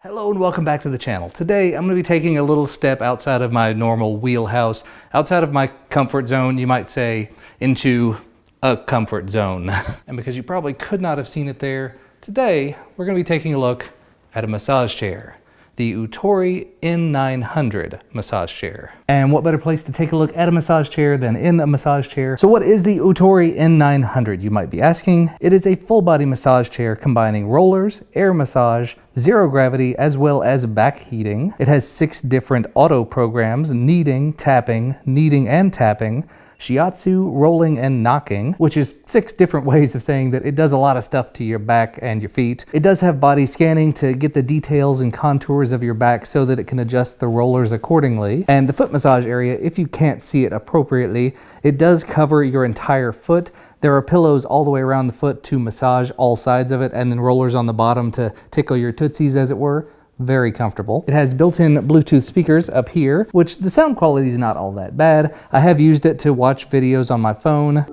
Hello and welcome back to the channel. Today I'm going to be taking a little step outside of my normal wheelhouse, outside of my comfort zone, you might say, into a comfort zone. And because you probably could not have seen it there, today we're going to be taking a look at a massage chair. The Utori N900 massage chair. And what better place to take a look at a massage chair than in a massage chair? So what is the Utori N900, you might be asking? It is a full body massage chair combining rollers, air massage, zero gravity, as well as back heating. It has 6 different auto programs: kneading, tapping, kneading and tapping, shiatsu, rolling, and knocking, which is 6 different ways of saying that it does a lot of stuff to your back and your feet. It does have body scanning to get the details and contours of your back so that it can adjust the rollers accordingly. And the foot massage area, if you can't see it appropriately, it does cover your entire foot. There are pillows all the way around the foot to massage all sides of it, and then rollers on the bottom to tickle your tootsies, as it were. Very comfortable. It has built-in Bluetooth speakers up here, which the sound quality is not all that bad. I have used it to watch videos on my phone.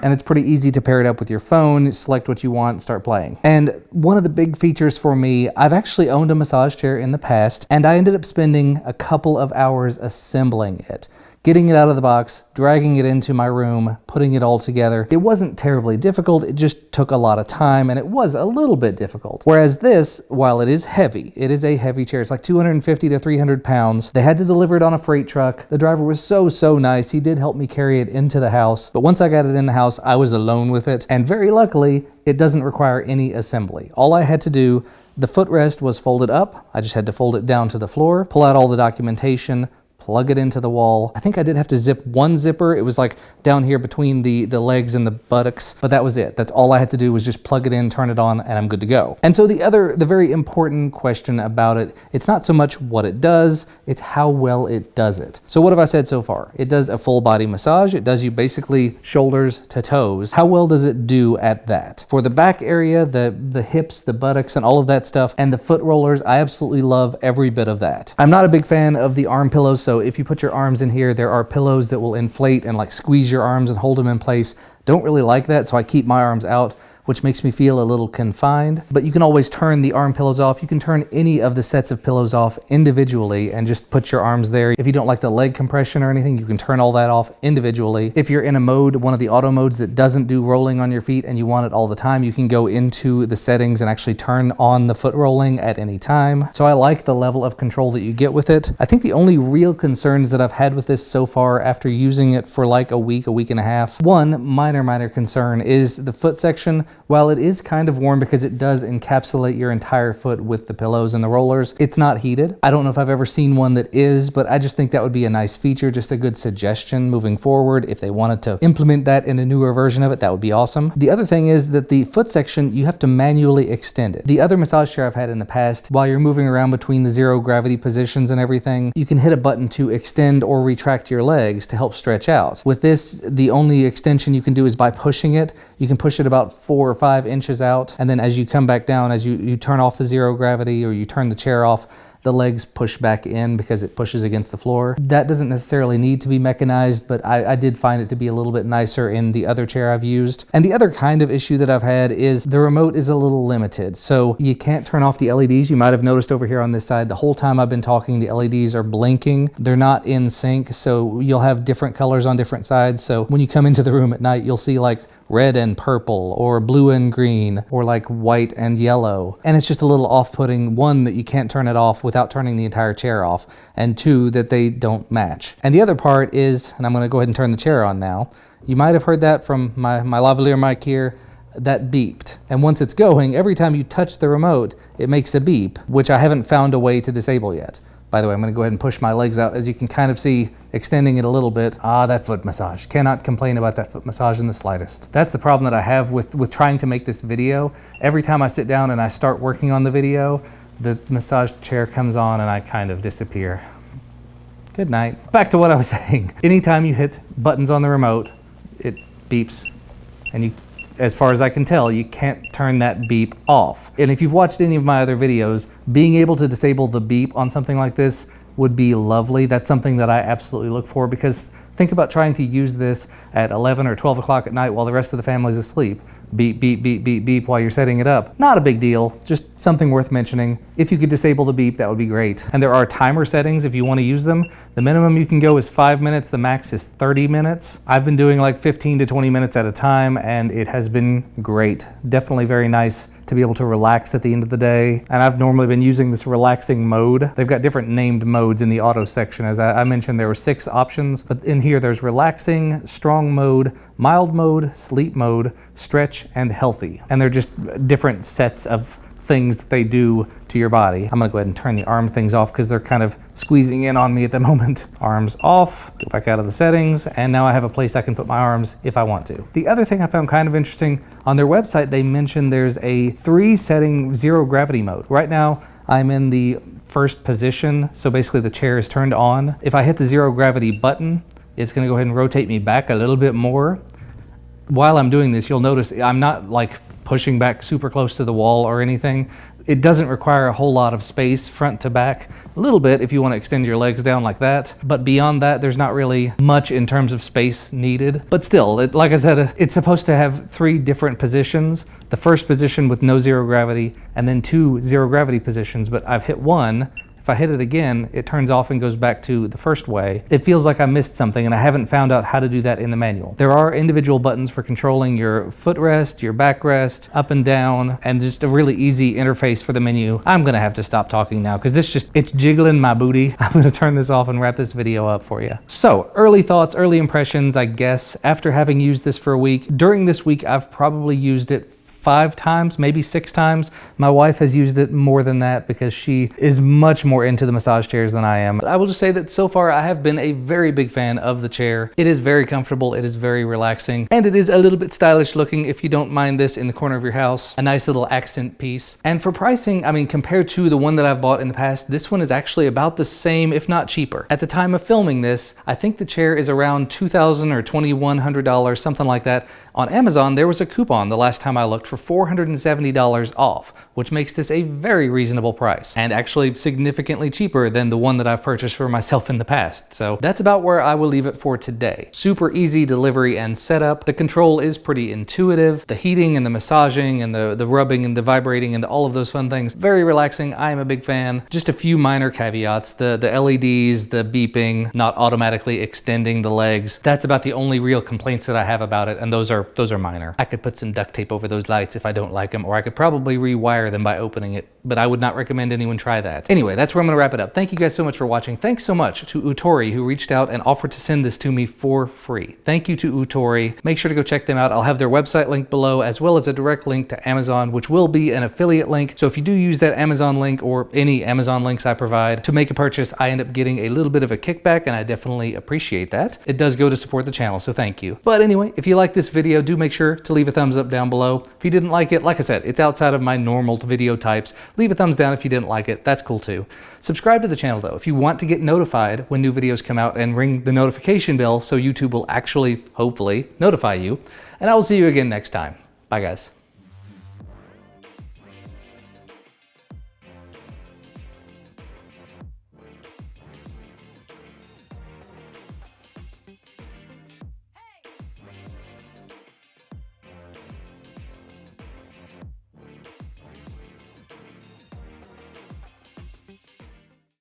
And it's pretty easy to pair it up with your phone, select what you want, start playing. And one of the big features for me, I've actually owned a massage chair in the past, and I ended up spending a couple of hours assembling it. Getting it out of the box, dragging it into my room, putting it all together. It wasn't terribly difficult, it just took a lot of time, and it was a little bit difficult. Whereas this, while it is heavy, it is a heavy chair. It's like 250 to 300 pounds. They had to deliver it on a freight truck. The driver was so nice. He did help me carry it into the house. But once I got it in the house, I was alone with it. And very luckily, it doesn't require any assembly. All I had to do, the footrest was folded up. I just had to fold it down to the floor, pull out all the documentation, plug it into the wall. I think I did have to zip one zipper. It was like down here between the legs and the buttocks, but that was it. That's all I had to do, was just plug it in, turn it on, and I'm good to go. And so the very important question about it, it's not so much what it does, it's how well it does it. So what have I said so far? It does a full body massage. It does you basically shoulders to toes. How well does it do at that? For the back area, the hips, the buttocks, and all of that stuff, and the foot rollers, I absolutely love every bit of that. I'm not a big fan of the arm pillows, so if you put your arms in here, there are pillows that will inflate and like squeeze your arms and hold them in place. Don't really like that, so I keep my arms out, which makes me feel a little confined. But you can always turn the arm pillows off. You can turn any of the sets of pillows off individually and just put your arms there. If you don't like the leg compression or anything, you can turn all that off individually. If you're in a mode, one of the auto modes that doesn't do rolling on your feet and you want it all the time, you can go into the settings and actually turn on the foot rolling at any time. So I like the level of control that you get with it. I think the only real concerns that I've had with this so far after using it for like a week and a half, one minor concern is the foot section. While it is kind of warm because it does encapsulate your entire foot with the pillows and the rollers, it's not heated. I don't know if I've ever seen one that is, but I just think that would be a nice feature, just a good suggestion moving forward. If they wanted to implement that in a newer version of it, that would be awesome. The other thing is that the foot section, you have to manually extend it. The other massage chair I've had in the past, while you're moving around between the zero gravity positions and everything, you can hit a button to extend or retract your legs to help stretch out. With this, the only extension you can do is by pushing it. You can push it about 4 or 5 inches out, and then as you come back down, as you turn off the zero gravity or you turn the chair off, the legs push back in because it pushes against the floor. That doesn't necessarily need to be mechanized, but I did find it to be a little bit nicer in the other chair I've used. And the other kind of issue that I've had is the remote is a little limited. So you can't turn off the LEDs. You might have noticed over here on this side, the whole time I've been talking, the LEDs are blinking. They're not in sync, so you'll have different colors on different sides. So when you come into the room at night, you'll see like red and purple, or blue and green, or like white and yellow. And it's just a little off-putting, one, that you can't turn it off without turning the entire chair off, and 2, that they don't match. And the other part is, and I'm gonna go ahead and turn the chair on now, you might have heard that from my lavalier mic here, that beeped. And once it's going, every time you touch the remote, it makes a beep, which I haven't found a way to disable yet. By the way, I'm gonna go ahead and push my legs out. As you can kind of see, extending it a little bit. That foot massage. Cannot complain about that foot massage in the slightest. That's the problem that I have with trying to make this video. Every time I sit down and I start working on the video, the massage chair comes on and I kind of disappear. Good night. Back to what I was saying. Anytime you hit buttons on the remote, it beeps, and you as far as I can tell, you can't turn that beep off. And if you've watched any of my other videos, being able to disable the beep on something like this would be lovely. That's something that I absolutely look for, because think about trying to use this at 11 or 12 o'clock at night while the rest of the family's asleep. Beep, beep, beep, beep, beep while you're setting it up. Not a big deal, just something worth mentioning. If you could disable the beep, that would be great. And there are timer settings if you want to use them. The minimum you can go is 5 minutes, the max is 30 minutes. I've been doing like 15 to 20 minutes at a time, and it has been great. Definitely very nice to be able to relax at the end of the day. And I've normally been using this relaxing mode. They've got different named modes in the auto section. As I mentioned, there were 6 options, but in here there's relaxing, strong mode, mild mode, sleep mode, stretch, and healthy. And they're just different sets of things that they do to your body. I'm gonna go ahead and turn the arm things off because they're kind of squeezing in on me at the moment. Arms off, go back out of the settings, and now I have a place I can put my arms if I want to. The other thing I found kind of interesting, on their website they mentioned there's a 3-setting zero gravity mode. Right now I'm in the first position, so basically the chair is turned on. If I hit the zero gravity button, it's gonna go ahead and rotate me back a little bit more. While I'm doing this, you'll notice I'm not like pushing back super close to the wall or anything. It doesn't require a whole lot of space front to back. A little bit if you want to extend your legs down like that, but beyond that there's not really much in terms of space needed. But still, like I said, it's supposed to have 3 different positions. The first position with no zero gravity, and then 2 zero gravity positions, but I've hit 1. If I hit it again, it turns off and goes back to the first way. It feels like I missed something, and I haven't found out how to do that in the manual. There are individual buttons for controlling your footrest, your backrest, up and down, and just a really easy interface for the menu. I'm gonna have to stop talking now because it's jiggling my booty. I'm gonna turn this off and wrap this video up for you. So, early thoughts, early impressions, I guess, after having used this for a week. During this week, I've probably used it 5 times, maybe 6 times. My wife has used it more than that because she is much more into the massage chairs than I am. But I will just say that so far I have been a very big fan of the chair. It is very comfortable, it is very relaxing, and it is a little bit stylish looking if you don't mind this in the corner of your house. A nice little accent piece. And for pricing, I mean, compared to the one that I've bought in the past, this one is actually about the same, if not cheaper. At the time of filming this, I think the chair is around $2,000 or $2,100, something like that. On Amazon, there was a coupon the last time I looked for $470 off, which makes this a very reasonable price, and actually significantly cheaper than the one that I've purchased for myself in the past. So that's about where I will leave it for today. Super easy delivery and setup. The control is pretty intuitive. The heating and the massaging and the rubbing and the vibrating and all of those fun things, very relaxing. I am a big fan. Just a few minor caveats. The LEDs, the beeping, not automatically extending the legs. That's about the only real complaints that I have about it, and those are minor. I could put some duct tape over those lights if I don't like them, or I could probably rewire them by opening it, but I would not recommend anyone try that. Anyway, that's where I'm gonna wrap it up. Thank you guys so much for watching. Thanks so much to Utori, who reached out and offered to send this to me for free. Thank you to Utori. Make sure to go check them out. I'll have their website linked below, as well as a direct link to Amazon, which will be an affiliate link. So if you do use that Amazon link or any Amazon links I provide to make a purchase, I end up getting a little bit of a kickback, and I definitely appreciate that. It does go to support the channel, so thank you. But anyway, if you like this video, do make sure to leave a thumbs up down below. If you didn't like it, like I said, it's outside of my normal video types. Leave a thumbs down if you didn't like it. That's cool too. Subscribe to the channel though if you want to get notified when new videos come out, and ring the notification bell so YouTube will actually, hopefully, notify you. And I will see you again next time. Bye guys.